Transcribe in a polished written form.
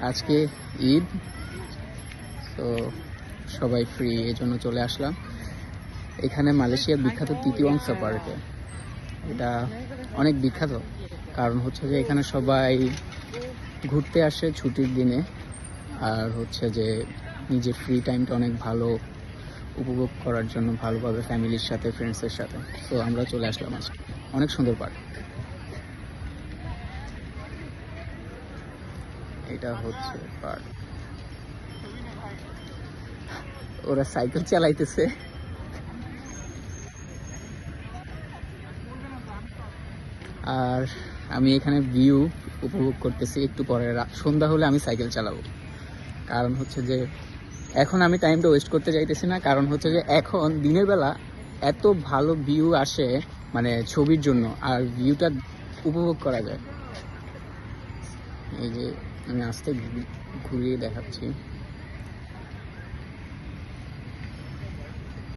আজকে ঈদ, তো সবাই ফ্রি, এই জন্য চলে আসলাম এখানে মালয়েশিয়ার বিখ্যাত তিতিওয়াংসা পার্কে। এটা অনেক বিখ্যাত কারণ হচ্ছে যে এখানে সবাই ঘুরতে আসে ছুটির দিনে, আর হচ্ছে যে নিজের ফ্রি টাইমটা অনেক ভালো উপভোগ করার জন্য, ভালোভাবে ফ্যামিলির সাথে, ফ্রেন্ডসের সাথে। তো আমরা চলে আসলাম আজকে। অনেক সুন্দর পার্ক। এটা হচ্ছে পার্ক। ওরা সাইকেল চালাইতেছে। আর আমি এখানে ভিউ উপভোগ করতেছি। একটু পরে সন্ধ্যা হলে আমি সাইকেল চালাবো। কারণ হচ্ছে যে এখন আমি টাইমটা ওয়েস্ট করতে চাইতেছি না, কারণ হচ্ছে যে এখন দিনের বেলা এত ভালো ভিউ আসে, মানে ছবির জন্য, আর ভিউটা উপভোগ করা যায়। এই যে আমি আস্তে ঘুরিয়ে দেখাচ্ছি।